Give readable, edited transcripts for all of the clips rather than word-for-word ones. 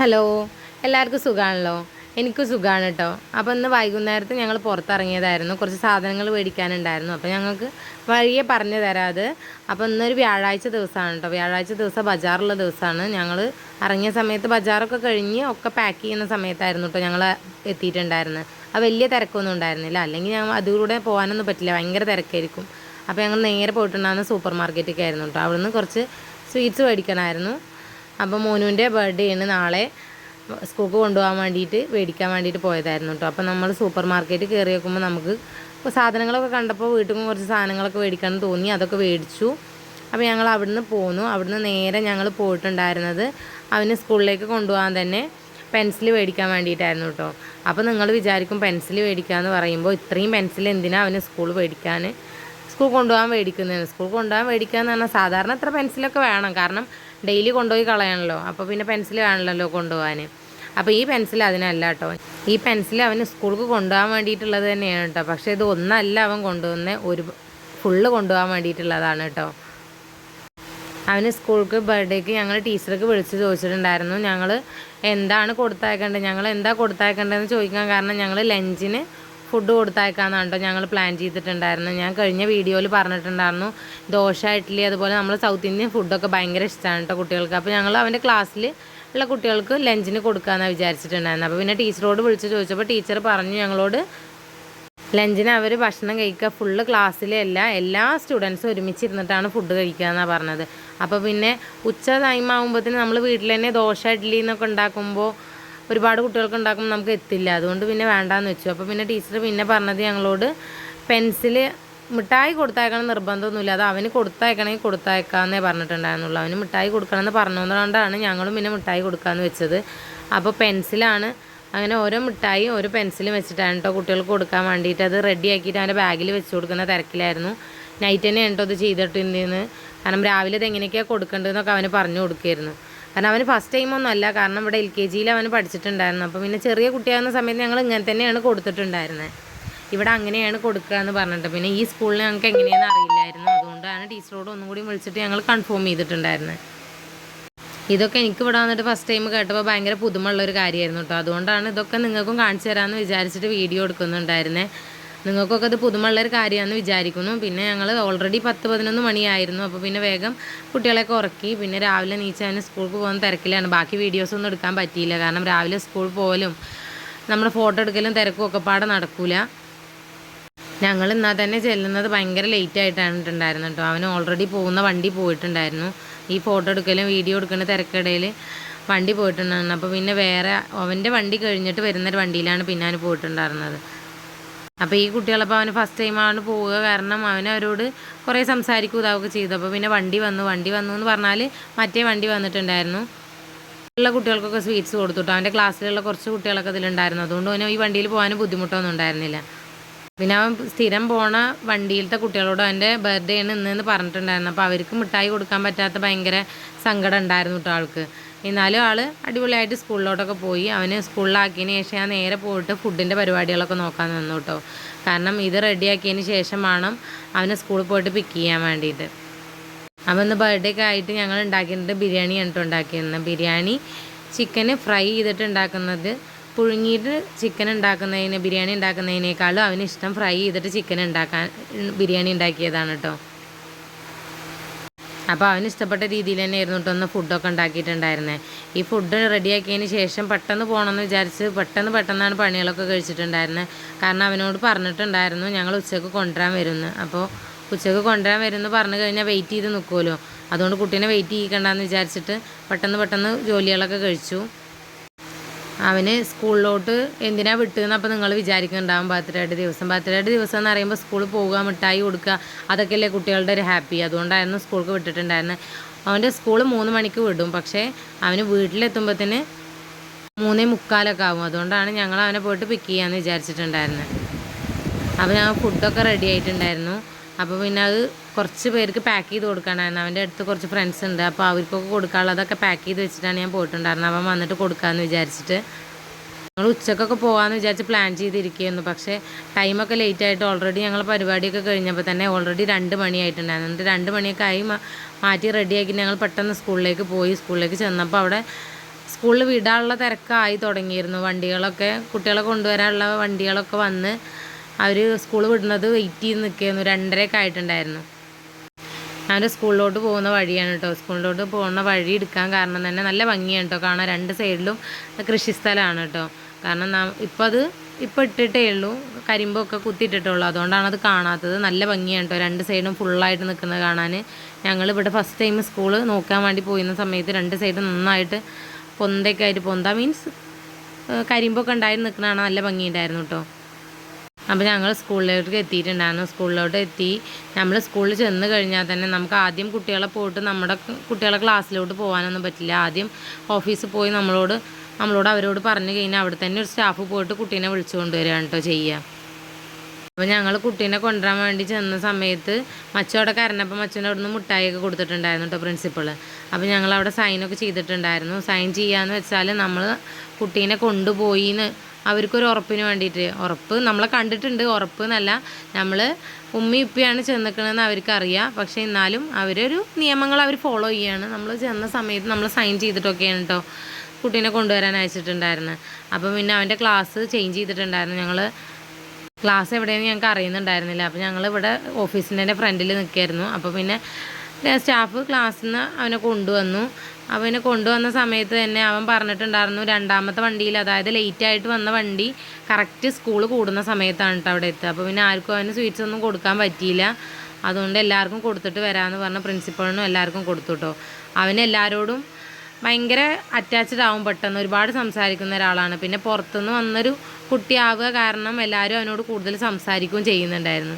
Hello, എല്ലാവർക്കും സുഖമാണല്ലോ. എനിക്ക് സുഖമാണ് കേട്ടോ. അപ്പോൾ ഇന്ന് വൈകുന്നേരത്ത് ഞങ്ങൾ പുറത്തിറങ്ങിയതായിരുന്നു. കുറച്ച് സാധനങ്ങൾ മേടിക്കാനുണ്ടായിരുന്നു. അപ്പോൾ ഞങ്ങൾക്ക് വഴിയെ പറഞ്ഞു തരാം അത്. അപ്പോൾ ഇന്നൊരു വ്യാഴാഴ്ച ദിവസമാണ് കേട്ടോ. വ്യാഴാഴ്ച ദിവസം ബജാറുള്ള ദിവസമാണ്. ഞങ്ങൾ ഇറങ്ങിയ സമയത്ത് ബജാറൊക്കെ കഴിഞ്ഞ് ഒക്കെ പാക്ക് ചെയ്യുന്ന സമയത്തായിരുന്നു കേട്ടോ ഞങ്ങൾ എത്തിയിട്ടുണ്ടായിരുന്നത്. അത് വലിയ തിരക്കൊന്നും ഉണ്ടായിരുന്നില്ല. അല്ലെങ്കിൽ ഞങ്ങൾ അതിലൂടെ പോകാനൊന്നും പറ്റില്ല, ഭയങ്കര തിരക്കായിരിക്കും. അപ്പോൾ ഞങ്ങൾ നേരെ പോയിട്ടുണ്ടായിരുന്ന സൂപ്പർ മാർക്കറ്റൊക്കെ ആയിരുന്നു കേട്ടോ. അവിടുന്ന് കുറച്ച് സ്വീറ്റ്സ് മേടിക്കണമായിരുന്നു. അപ്പോൾ മോനുവിൻ്റെ ബർത്ത്ഡേ ആണ് നാളെ. സ്കൂൾക്ക് കൊണ്ടുപോകാൻ വേണ്ടിയിട്ട് മേടിക്കാൻ വേണ്ടിയിട്ട് പോയതായിരുന്നു കേട്ടോ. അപ്പോൾ നമ്മൾ സൂപ്പർ മാർക്കറ്റ് കയറി നോക്കുമ്പോൾ നമുക്ക് സാധനങ്ങളൊക്കെ കണ്ടപ്പോൾ വീട്ടിൽ നിന്ന് കുറച്ച് സാധനങ്ങളൊക്കെ മേടിക്കണം തോന്നി. അതൊക്കെ മേടിച്ചു. അപ്പോൾ ഞങ്ങൾ അവിടുന്ന് പോന്നു. അവിടുന്ന് നേരെ ഞങ്ങൾ പോയിട്ടുണ്ടായിരുന്നത് അവന് സ്കൂളിലേക്ക് കൊണ്ടുപോകാൻ തന്നെ പെൻസിൽ മേടിക്കാൻ വേണ്ടിയിട്ടായിരുന്നു കേട്ടോ. അപ്പോൾ നിങ്ങൾ വിചാരിക്കും പെൻസിൽ മേടിക്കുക എന്ന് പറയുമ്പോൾ ഇത്രയും പെൻസിൽ എന്തിനാണ് അവന് സ്കൂൾ കൊണ്ടുപോകാൻ മേടിക്കുന്നതാണ്. സ്കൂൾ കൊണ്ടുപോകാൻ മേടിക്കുക എന്ന് പറഞ്ഞാൽ സാധാരണ ഇത്ര പെൻസിലൊക്കെ വേണം, കാരണം ഡെയിലി കൊണ്ടുപോയി കളയണമല്ലോ. അപ്പോൾ പിന്നെ പെൻസിൽ വേണമല്ലോ കൊണ്ടുപോകാൻ. അപ്പോൾ ഈ പെൻസിൽ അതിനല്ല കേട്ടോ. ഈ പെൻസിൽ അവന് സ്കൂൾക്ക് കൊണ്ടുപോകാൻ വേണ്ടിയിട്ടുള്ളത് തന്നെയാണ് കേട്ടോ. പക്ഷേ ഇത് ഒന്നല്ല അവൻ കൊണ്ടുവന്ന ഫുള്ള് കൊണ്ടുപോകാൻ വേണ്ടിയിട്ടുള്ളതാണ് കേട്ടോ. അവന് സ്കൂൾക്ക് ബർത്ത്ഡേക്ക് ഞങ്ങൾ ടീച്ചർക്ക് വിളിച്ച് ചോദിച്ചിട്ടുണ്ടായിരുന്നു ഞങ്ങൾ എന്താ കൊടുത്തയക്കേണ്ടതെന്ന് ചോദിക്കാൻ കാരണം ഞങ്ങൾ ലഞ്ചിന് ഫുഡ് കൊടുത്തയക്കാമെന്നാണ് കേട്ടോ ഞങ്ങൾ പ്ലാൻ ചെയ്തിട്ടുണ്ടായിരുന്നു. ഞാൻ കഴിഞ്ഞ വീഡിയോയിൽ പറഞ്ഞിട്ടുണ്ടായിരുന്നു ദോശ, ഇഡ്ഡലി, അതുപോലെ നമ്മൾ സൗത്ത് ഇന്ത്യൻ ഫുഡൊക്കെ ഭയങ്കര ഇഷ്ടമാണ് കേട്ടോ കുട്ടികൾക്ക്. അപ്പോൾ ഞങ്ങൾ അവൻ്റെ ക്ലാസ്സിൽ ഉള്ള കുട്ടികൾക്ക് ലഞ്ചിന് കൊടുക്കാമെന്നാണ് വിചാരിച്ചിട്ടുണ്ടായിരുന്നു. അപ്പോൾ പിന്നെ ടീച്ചറോട് വിളിച്ച് ചോദിച്ചപ്പോൾ ടീച്ചർ പറഞ്ഞു ഞങ്ങളോട് ലഞ്ചിന് അവർ ഭക്ഷണം കഴിക്കുക ഫുള്ള് ക്ലാസ്സിലെ എല്ലാ സ്റ്റുഡൻസും ഒരുമിച്ചിരുന്നിട്ടാണ് ഫുഡ് കഴിക്കുക എന്നാണ് പറഞ്ഞത്. അപ്പോൾ പിന്നെ ഉച്ച ടൈം ആകുമ്പോഴത്തേന് നമ്മൾ വീട്ടിൽ തന്നെ ദോശ, ഇഡ്ഡലി എന്നൊക്കെ ഉണ്ടാക്കുമ്പോൾ ഒരുപാട് കുട്ടികൾക്ക് ഉണ്ടാക്കുമ്പോൾ നമുക്ക് എത്തില്ല. അതുകൊണ്ട് പിന്നെ വേണ്ടാന്ന് വെച്ചു. അപ്പോൾ പിന്നെ ടീച്ചർ പിന്നെ പറഞ്ഞത് ഞങ്ങളോട് പെൻസിൽ മിഠായി കൊടുത്തയക്കണം നിർബന്ധമൊന്നുമില്ല, അത് അവന് കൊടുത്തയക്കണമെങ്കിൽ കൊടുത്തയക്കാമെന്നേ പറഞ്ഞിട്ടുണ്ടായിരുന്നുള്ളൂ. അവന് മിഠായി കൊടുക്കണമെന്ന് പറഞ്ഞതുകൊണ്ടാണ് ഞങ്ങളും പിന്നെ മിഠായി കൊടുക്കാമെന്ന് വെച്ചത്. അപ്പോൾ പെൻസിലാണ് അങ്ങനെ ഓരോ മിഠായി ഓരോ പെൻസിലും വെച്ചിട്ടാണ് കേട്ടോ കുട്ടികൾക്ക് കൊടുക്കാൻ വേണ്ടിയിട്ട്. അത് റെഡിയാക്കിയിട്ട് അവൻ്റെ ബാഗിൽ വെച്ച് കൊടുക്കുന്ന തിരക്കിലായിരുന്നു. നൈറ്റ് തന്നെ കേട്ടോ അത് ചെയ്തിട്ടുണ്ടെന്ന്. കാരണം രാവിലെ ഇത് എങ്ങനെയൊക്കെയാണ് കൊടുക്കേണ്ടതെന്നൊക്കെ അവന് പറഞ്ഞു കൊടുക്കുമായിരുന്നു. കാരണം അവന് ഫസ്റ്റ് ടൈമൊന്നും അല്ല, കാരണം ഇവിടെ LKG അവന് പഠിച്ചിട്ടുണ്ടായിരുന്നു. അപ്പോൾ പിന്നെ ചെറിയ കുട്ടിയാകുന്ന സമയത്ത് ഞങ്ങൾ ഇങ്ങനെ തന്നെയാണ് കൊടുത്തിട്ടുണ്ടായിരുന്നത്. ഇവിടെ അങ്ങനെയാണ് കൊടുക്കുക എന്ന് പറഞ്ഞിട്ട് പിന്നെ ഈ സ്കൂളിൽ ഞങ്ങൾക്ക് എങ്ങനെയാണെന്ന് അറിയില്ലായിരുന്നു. അതുകൊണ്ടാണ് ടീച്ചറോട് ഒന്നും കൂടി വിളിച്ചിട്ട് ഞങ്ങൾ കൺഫേം ചെയ്തിട്ടുണ്ടായിരുന്നത്. ഇതൊക്കെ എനിക്ക് ഇവിടെ വന്നിട്ട് ഫസ്റ്റ് ടൈം കേട്ടപ്പോൾ ഭയങ്കര പുതുമയുള്ളൊരു കാര്യമായിരുന്നു കേട്ടോ. അതുകൊണ്ടാണ് ഇതൊക്കെ നിങ്ങൾക്കും കാണിച്ചു തരാമെന്ന് വിചാരിച്ചിട്ട് വീഡിയോ എടുക്കുന്നുണ്ടായിരുന്നേ. നിങ്ങൾക്കൊക്കെ അത് പുതുമയുള്ളൊരു കാര്യമാണെന്ന് വിചാരിക്കുന്നു. പിന്നെ ഞങ്ങൾ ഓൾറെഡി 10-11 മണിയായിരുന്നു. അപ്പോൾ പിന്നെ വേഗം കുട്ടികളെയൊക്കെ ഉറക്കി. പിന്നെ രാവിലെ നീച്ചാൻ സ്കൂൾക്ക് പോകുന്ന തിരക്കിലാണ്. ബാക്കി വീഡിയോസൊന്നും എടുക്കാൻ പറ്റിയില്ല, കാരണം രാവിലെ സ്കൂൾ പോകലും നമ്മുടെ ഫോട്ടോ എടുക്കലും തിരക്കും ഒക്കെ പാടെ നടക്കില്ല. ഞങ്ങൾ എന്നാൽ തന്നെ ചെല്ലുന്നത് ഭയങ്കര ലേറ്റ് ആയിട്ടാണ് ഉണ്ടായിരുന്നത് കേട്ടോ. അവന് ഓൾറെഡി പോകുന്ന വണ്ടി പോയിട്ടുണ്ടായിരുന്നു. ഈ ഫോട്ടോ എടുക്കലും വീഡിയോ എടുക്കുന്ന തിരക്കിടയിൽ വണ്ടി പോയിട്ടുണ്ടായിരുന്നു. അപ്പോൾ പിന്നെ വേറെ അവൻ്റെ വണ്ടി കഴിഞ്ഞിട്ട് വരുന്നൊരു വണ്ടിയിലാണ് പിന്നെ അവന് പോയിട്ടുണ്ടായിരുന്നത്. അപ്പോൾ ഈ കുട്ടികളപ്പോൾ അവന് ഫസ്റ്റ് ടൈമാണ് പോവുക, കാരണം അവനവരോട് കുറേ സംസാരിക്കും ഇതാവുക ചെയ്തു. അപ്പോൾ പിന്നെ വണ്ടി വന്നു എന്ന് പറഞ്ഞാൽ മറ്റേ വണ്ടി വന്നിട്ടുണ്ടായിരുന്നു. ഉള്ള കുട്ടികൾക്കൊക്കെ സ്വീറ്റ്സ് കൊടുത്തുട്ടോ. അവൻ്റെ ക്ലാസ്സിലുള്ള കുറച്ച് കുട്ടികളൊക്കെ ഇതിലുണ്ടായിരുന്നു. അതുകൊണ്ട് അവന് ഈ വണ്ടിയിൽ പോകാൻ ബുദ്ധിമുട്ടൊന്നും ഉണ്ടായിരുന്നില്ല. പിന്നെ അവൻ സ്ഥിരം പോണ വണ്ടിയിലത്തെ കുട്ടികളോട് അവൻ്റെ ബർത്ത്ഡേ ആണ് ഇന്ന് പറഞ്ഞിട്ടുണ്ടായിരുന്നു. അപ്പോൾ അവർക്ക് മിഠായി കൊടുക്കാൻ പറ്റാത്ത ഭയങ്കര സങ്കടം ഉണ്ടായിരുന്നു കേട്ടോ ആൾക്ക്. എന്നാലും ആൾ അടിപൊളിയായിട്ട് സ്കൂളിലോട്ടൊക്കെ പോയി. അവന് സ്കൂളിലാക്കിയതിന് ശേഷം ഞാൻ നേരെ പോയിട്ട് ഫുഡിൻ്റെ പരിപാടികളൊക്കെ നോക്കാൻ നിന്നു കേട്ടോ. കാരണം ഇത് റെഡിയാക്കിയതിന് ശേഷം വേണം അവനെ സ്കൂളിൽ പോയിട്ട് പിക്ക് ചെയ്യാൻ വേണ്ടിയിട്ട്. അപ്പോൾ ഇന്ന് ബർത്ത്ഡേ ഒക്കെ ആയിട്ട് ഞങ്ങൾ ഉണ്ടാക്കിയിട്ട് ബിരിയാണി ആണ് ഉണ്ടാക്കിയിരുന്നത്. ബിരിയാണി ചിക്കന് ഫ്രൈ ചെയ്തിട്ട് ഉണ്ടാക്കുന്നത്, പുഴുങ്ങിയിട്ട് ചിക്കൻ ബിരിയാണി ഉണ്ടാക്കുന്നതിനേക്കാളും അവന് ഇഷ്ടം ഫ്രൈ ചെയ്തിട്ട് ബിരിയാണി ഉണ്ടാക്കിയതാണ് കേട്ടോ. അപ്പോൾ അവന് ഇഷ്ടപ്പെട്ട രീതിയിൽ തന്നെ ആയിരുന്നു കേട്ടോ ഒന്ന് ഫുഡൊക്കെ ഉണ്ടാക്കിയിട്ടുണ്ടായിരുന്നത്. ഈ ഫുഡ് റെഡിയാക്കിയതിന് ശേഷം പെട്ടെന്ന് പോകണമെന്ന് വിചാരിച്ച് പെട്ടെന്നാണ് പണികളൊക്കെ കഴിച്ചിട്ടുണ്ടായിരുന്നത്. കാരണം അവനോട് പറഞ്ഞിട്ടുണ്ടായിരുന്നു ഞങ്ങൾ ഉച്ചയ്ക്ക് കൊണ്ടുവരാൻ വരുമെന്ന്. അപ്പോൾ ഉച്ചയ്ക്ക് കൊണ്ടുവരാൻ വരുമെന്ന് പറഞ്ഞു കഴിഞ്ഞാൽ വെയിറ്റ് ചെയ്ത് നിൽക്കുമല്ലോ. അതുകൊണ്ട് കുട്ടീനെ വെയിറ്റ് ചെയ്യിക്കണ്ടെന്ന് വിചാരിച്ചിട്ട് പെട്ടെന്ന് ജോലികളൊക്കെ കഴിച്ചു. അവന് സ്കൂളിലോട്ട് എന്തിനാണ് വിട്ടതെന്ന് അപ്പോൾ നിങ്ങൾ വിചാരിക്കുന്നുണ്ടാവും. ബർത്ത്ഡേ ദിവസം എന്ന് പറയുമ്പോൾ സ്കൂളിൽ പോവുക, മിഠായി കൊടുക്കുക, അതൊക്കെയല്ലേ കുട്ടികളുടെ ഒരു ഹാപ്പി. അതുകൊണ്ടായിരുന്നു സ്കൂൾക്ക് വിട്ടിട്ടുണ്ടായിരുന്നത്. അവൻ്റെ സ്കൂൾ 3 മണിക്ക് വിടും, പക്ഷേ അവന് വീട്ടിലെത്തുമ്പോഴത്തേന് 3:45 ആവും. അതുകൊണ്ടാണ് ഞങ്ങൾ അവനെ പോയിട്ട് പിക്ക് ചെയ്യാമെന്ന് വിചാരിച്ചിട്ടുണ്ടായിരുന്നത്. അപ്പോൾ ഞങ്ങൾ ഫുഡൊക്കെ റെഡി ആയിട്ടുണ്ടായിരുന്നു. അപ്പോൾ പിന്നെ അത് കുറച്ച് പേർക്ക് പാക്ക് ചെയ്ത് കൊടുക്കാനായിരുന്നു. അവൻ്റെ അടുത്ത് കുറച്ച് ഫ്രണ്ട്സ് ഉണ്ട്, അപ്പോൾ അവർക്കൊക്കെ കൊടുക്കാനുള്ളതൊക്കെ പാക്ക് ചെയ്ത് വെച്ചിട്ടാണ് ഞാൻ പോയിട്ടുണ്ടായിരുന്നത്. അവൻ വന്നിട്ട് കൊടുക്കാമെന്ന് വിചാരിച്ചിട്ട് ഞങ്ങൾ ഉച്ചക്കൊക്കെ പോകാമെന്ന് വിചാരിച്ച് പ്ലാൻ ചെയ്തിരിക്കുകയായിരുന്നു. പക്ഷേ ടൈമൊക്കെ ലേറ്റായിട്ട് ഓൾറെഡി ഞങ്ങൾ പരിപാടിയൊക്കെ കഴിഞ്ഞപ്പോൾ തന്നെ ഓൾറെഡി 2 മണിയായിട്ടുണ്ടായിരുന്നു. എന്നിട്ട് 2 മണിയൊക്കെ ആയി മാറ്റി റെഡിയാക്കി ഞങ്ങൾ പെട്ടെന്ന് സ്കൂളിലേക്ക് ചെന്നപ്പോൾ അവിടെ സ്കൂളിൽ വിടാനുള്ള തിരക്കായി തുടങ്ങിയിരുന്നു. വണ്ടികളൊക്കെ കുട്ടികളെ കൊണ്ടുവരാനുള്ള വണ്ടികളൊക്കെ വന്ന് അവർ സ്കൂൾ വിടുന്നത് വെയിറ്റ് ചെയ്ത് നിൽക്കുകയായിരുന്നു. 2:30 ആയിട്ടുണ്ടായിരുന്നു. ഞാൻ സ്കൂളിലോട്ട് പോകുന്ന വഴിയാണ് കേട്ടോ. സ്കൂളിലോട്ട് പോകുന്ന വഴി എടുക്കാൻ കാരണം തന്നെ നല്ല ഭംഗിയാണ് കേട്ടോ കാണാൻ. 2 സൈഡിലും കൃഷിസ്ഥലമാണ് കേട്ടോ. കാരണം ഇപ്പോൾ ഇട്ടിട്ടേ ഉള്ളൂ, കരിമ്പൊക്കെ കുത്തിയിട്ടിട്ടുള്ളൂ, അതുകൊണ്ടാണ് അത് കാണാത്തത്. നല്ല ഭംഗിയാണ് കേട്ടോ 2 സൈഡും ഫുള്ളായിട്ട് നിൽക്കുന്നത് കാണാൻ. ഞങ്ങളിവിടെ ഫസ്റ്റ് ടൈം സ്കൂൾ നോക്കാൻ വേണ്ടി പോയിരുന്ന സമയത്ത് 2 സൈഡും നന്നായിട്ട് പൊന്തൊക്കെ ആയിട്ട്, പൊന്ത മീൻസ് കരിമ്പൊക്കെ ഉണ്ടായിട്ട് നിൽക്കുന്നതാണ്. നല്ല ഭംഗിയുണ്ടായിരുന്നു കേട്ടോ. അപ്പോൾ ഞങ്ങൾ സ്കൂളിലോട്ട് എത്തിയിട്ടുണ്ടായിരുന്നു. സ്കൂളിലോട്ട് എത്തി നമ്മൾ സ്കൂളിൽ ചെന്ന് കഴിഞ്ഞാൽ തന്നെ നമുക്ക് ആദ്യം കുട്ടികളെ പോയിട്ട് നമ്മുടെ കുട്ടികളെ ക്ലാസ്സിലോട്ട് പോകാനൊന്നും പറ്റില്ല. ആദ്യം ഓഫീസിൽ പോയി നമ്മളോട് അവരോട് പറഞ്ഞു കഴിഞ്ഞാൽ അവിടെ തന്നെ ഒരു സ്റ്റാഫ് പോയിട്ട് കുട്ടീനെ വിളിച്ചു കൊണ്ടുവരികയാണ് കേട്ടോ ചെയ്യുക. അപ്പോൾ ഞങ്ങൾ കുട്ടീനെ കൊണ്ടുവരാൻ വേണ്ടി ചെന്ന സമയത്ത് മച്ചോടെ കരഞ്ഞപ്പോൾ മച്ചൻ്റെ അവിടെ നിന്ന് മുട്ടായിയൊക്കെ കൊടുത്തിട്ടുണ്ടായിരുന്നു കേട്ടോ പ്രിൻസിപ്പൾ. അപ്പോൾ ഞങ്ങളവിടെ സൈനൊക്കെ ചെയ്തിട്ടുണ്ടായിരുന്നു. സൈൻ ചെയ്യാന്ന് വെച്ചാൽ നമ്മൾ കുട്ടീനെ കൊണ്ടുപോയിന്ന് അവർക്കൊരു ഉറപ്പിന് വേണ്ടിയിട്ട്. ഉറപ്പ് നമ്മളെ കണ്ടിട്ടുണ്ട്, ഉറപ്പ് എന്നല്ല, നമ്മൾ ഉമ്മി ഉപ്പിയാണ് ചെന്നിക്കണമെന്ന് അവർക്കറിയാം. പക്ഷേ എന്നാലും അവരൊരു നിയമങ്ങൾ അവർ ഫോളോ ചെയ്യുകയാണ്. നമ്മൾ ചെന്ന സമയത്ത് നമ്മൾ സൈൻ ചെയ്തിട്ടൊക്കെയാണ് കേട്ടോ കുട്ടീനെ കൊണ്ടുവരാൻ അയച്ചിട്ടുണ്ടായിരുന്നു. അപ്പം പിന്നെ അവൻ്റെ ക്ലാസ് ചേഞ്ച് ചെയ്തിട്ടുണ്ടായിരുന്നു. ഞങ്ങൾ ക്ലാസ് എവിടെയെന്ന് ഞങ്ങൾക്ക് അറിയുന്നുണ്ടായിരുന്നില്ല. അപ്പോൾ ഞങ്ങളിവിടെ ഓഫീസിൻ്റെ ഫ്രണ്ടിൽ നിൽക്കുകയായിരുന്നു. അപ്പോൾ പിന്നെ സ്റ്റാഫ് ക്ലാസ്സിൽ നിന്ന് അവനെ കൊണ്ടുവന്നു. അവനെ കൊണ്ടുവന്ന സമയത്ത് തന്നെ അവൻ പറഞ്ഞിട്ടുണ്ടായിരുന്നു 2ാമത്തെ വണ്ടിയിൽ, അതായത് ലേറ്റായിട്ട് വന്ന വണ്ടി കറക്റ്റ് സ്കൂൾ കൂടുന്ന സമയത്താണ് കേട്ടോ അവിടെ എത്തുക. അപ്പോൾ പിന്നെ ആർക്കും അവന് സ്വീറ്റ്സ് ഒന്നും കൊടുക്കാൻ പറ്റിയില്ല. അതുകൊണ്ട് എല്ലാവർക്കും കൊടുത്തിട്ട് വരാമെന്ന് പറഞ്ഞ പ്രിൻസിപ്പളിനും എല്ലാവർക്കും കൊടുത്തു കേട്ടോ. അവനെല്ലാവരോടും ഭയങ്കര അറ്റാച്ച്ഡ് ആവും, പെട്ടെന്ന് ഒരുപാട് സംസാരിക്കുന്ന ഒരാളാണ്. പിന്നെ പുറത്തുനിന്ന് വന്നൊരു കുട്ടിയാവുക കാരണം എല്ലാവരും അവനോട് കൂടുതൽ സംസാരിക്കുകയും ചെയ്യുന്നുണ്ടായിരുന്നു.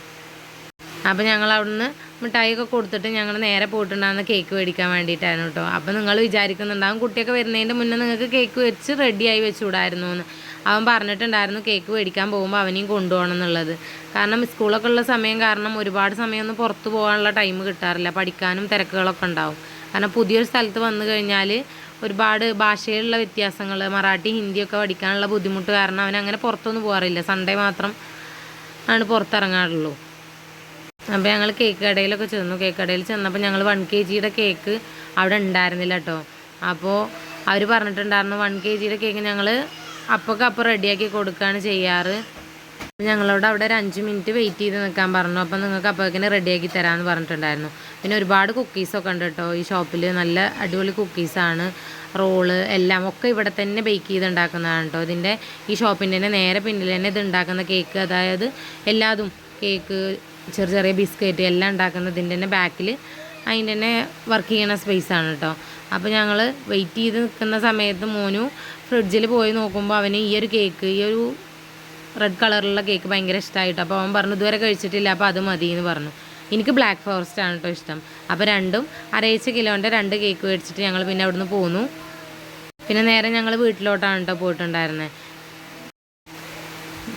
അപ്പോൾ ഞങ്ങൾ അവിടുന്ന് മിഠായിയൊക്കെ കൊടുത്തിട്ട് ഞങ്ങൾ നേരെ പോയിട്ടുണ്ടാകുന്ന കേക്ക് മേടിക്കാൻ വേണ്ടിയിട്ടായിരുന്നു കേട്ടോ. അപ്പോൾ നിങ്ങൾ വിചാരിക്കുന്നുണ്ടാകും കുട്ടിയൊക്കെ വരുന്നതിൻ്റെ മുന്നേ നിങ്ങൾക്ക് കേക്ക് വെച്ച് റെഡിയായി വെച്ചുകൂടായിരുന്നു എന്ന്. അവൻ പറഞ്ഞിട്ടുണ്ടായിരുന്നു കേക്ക് മേടിക്കാൻ പോകുമ്പോൾ അവനെയും കൊണ്ടുപോകണം എന്നുള്ളത്. കാരണം സ്കൂളൊക്കെ ഉള്ള സമയം കാരണം ഒരുപാട് സമയമൊന്നും പുറത്ത് പോകാനുള്ള ടൈം കിട്ടാറില്ല, പഠിക്കാനും തിരക്കുകളൊക്കെ ഉണ്ടാവും. കാരണം പുതിയൊരു സ്ഥലത്ത് വന്നു കഴിഞ്ഞാൽ ഒരുപാട് ഭാഷയിലുള്ള വ്യത്യാസങ്ങൾ, മറാഠി ഹിന്ദിയൊക്കെ പഠിക്കാനുള്ള ബുദ്ധിമുട്ട് കാരണം അവൻ അങ്ങനെ പുറത്തൊന്നും പോകാറില്ല. സൺഡേ മാത്രം ആണ് പുറത്തിറങ്ങാറുള്ളൂ. അപ്പോൾ ഞങ്ങൾ കേക്ക് കടയിലൊക്കെ ചെന്നു. കേക്ക് കടയിൽ ചെന്നപ്പോൾ ഞങ്ങൾ 1 kg കേക്ക് അവിടെ ഉണ്ടായിരുന്നില്ല കേട്ടോ. അപ്പോൾ അവർ പറഞ്ഞിട്ടുണ്ടായിരുന്നു 1 kg കേക്ക് ഞങ്ങൾ അപ്പം റെഡിയാക്കി കൊടുക്കുകയാണ് ചെയ്യാറ്. ഞങ്ങളോട് അവിടെ ഒരു 5 മിനിറ്റ് വെയിറ്റ് ചെയ്ത് നിൽക്കാൻ പറഞ്ഞു. അപ്പോൾ നിങ്ങൾക്ക് അപ്പോഴേക്കിനെ റെഡിയാക്കി തരാമെന്ന് പറഞ്ഞിട്ടുണ്ടായിരുന്നു. പിന്നെ ഒരുപാട് കുക്കീസൊക്കെ ഉണ്ട് കേട്ടോ ഈ ഷോപ്പിൽ. നല്ല അടിപൊളി കുക്കീസാണ്, റോള് എല്ലാം ഒക്കെ ഇവിടെ തന്നെ ബേക്ക് ചെയ്ത് ഉണ്ടാക്കുന്നതാണ് കേട്ടോ. ഇതിൻ്റെ ഈ ഷോപ്പിൻ്റെ തന്നെ നേരെ പിന്നിൽ തന്നെ ഇത് ഉണ്ടാക്കുന്ന കേക്ക്, അതായത് എല്ലാതും കേക്ക്, ചെറിയ ബിസ്ക്കറ്റ് എല്ലാം ഉണ്ടാക്കുന്നതിൻ്റെ തന്നെ ബാക്കിൽ അതിൻ്റെ തന്നെ വർക്ക് ചെയ്യുന്ന സ്പേസാണ് കേട്ടോ. അപ്പോൾ ഞങ്ങൾ വെയിറ്റ് ചെയ്ത് നിൽക്കുന്ന സമയത്ത് മോനു ഫ്രിഡ്ജിൽ പോയി നോക്കുമ്പോൾ അവന് ഈ ഒരു കേക്ക്, ഈ ഒരു റെഡ് കളറുള്ള കേക്ക് ഭയങ്കര ഇഷ്ടമായിട്ടോ. അപ്പോൾ അവൻ പറഞ്ഞു ഇതുവരെ കഴിച്ചിട്ടില്ല, അപ്പോൾ അത് മതി എന്ന് പറഞ്ഞു. എനിക്ക് ബ്ലാക്ക് ഫോറസ്റ്റ് ആണ് കേട്ടോ ഇഷ്ടം. അപ്പോൾ രണ്ടും 1/2 കിലോൻ്റെ 2 കേക്ക് മേടിച്ചിട്ട് ഞങ്ങൾ പിന്നെ അവിടുന്ന് പോന്നു. പിന്നെ നേരെ ഞങ്ങൾ വീട്ടിലോട്ടാണ് കേട്ടോ പോയിട്ടുണ്ടായിരുന്നത്.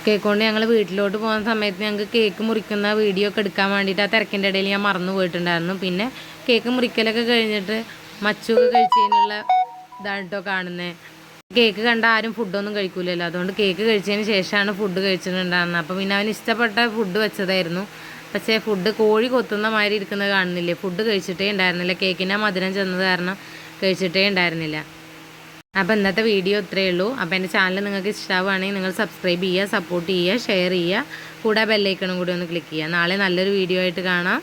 കേക്ക് കൊണ്ട് ഞങ്ങൾ വീട്ടിലോട്ട് പോകുന്ന സമയത്ത് ഞങ്ങൾക്ക് കേക്ക് മുറിക്കുന്ന വീഡിയോ ഒക്കെ എടുക്കാൻ വേണ്ടിയിട്ട് ആ തിരക്കിൻ്റെ ഇടയിൽ ഞാൻ മറന്നു പോയിട്ടുണ്ടായിരുന്നു. പിന്നെ കേക്ക് മുറിക്കലൊക്കെ കഴിഞ്ഞിട്ട് മച്ചൊക്കെ കഴിച്ചതിനുള്ള ഇതാണ് കേട്ടോ കാണുന്നത്. കേക്ക് കണ്ട ആരും ഫുഡൊന്നും കഴിക്കൂലല്ലോ, അതുകൊണ്ട് കേക്ക് കഴിച്ചതിന് ശേഷമാണ് ഫുഡ് കഴിച്ചിട്ടുണ്ടായിരുന്നത്. അപ്പോൾ പിന്നെ അവന് ഇഷ്ടപ്പെട്ട ഫുഡ് വെച്ചതായിരുന്നു. പക്ഷേ ഫുഡ് കോഴി കൊത്തുന്ന മാതിരി ഇരിക്കുന്നത് കാണുന്നില്ലേ, ഫുഡ് കഴിച്ചിട്ടേ ഉണ്ടായിരുന്നില്ല. കേക്കിൻ്റെ മധുരം ചെന്നത് കാരണം കഴിച്ചിട്ടേ ഉണ്ടായിരുന്നില്ല. അപ്പോൾ ഇന്നത്തെ വീഡിയോ ഇത്രയേ ഉള്ളൂ. അപ്പോൾ എൻ്റെ ചാനൽ നിങ്ങൾക്ക് ഇഷ്ടമാവുകയാണെങ്കിൽ നിങ്ങൾ സബ്സ്ക്രൈബ് ചെയ്യുക, സപ്പോർട്ട് ചെയ്യുക, ഷെയർ ചെയ്യുക, കൂടെ ബെല്ലൈക്കണും കൂടി ഒന്ന് ക്ലിക്ക് ചെയ്യുക. നാളെ നല്ലൊരു വീഡിയോ ആയിട്ട് കാണാം.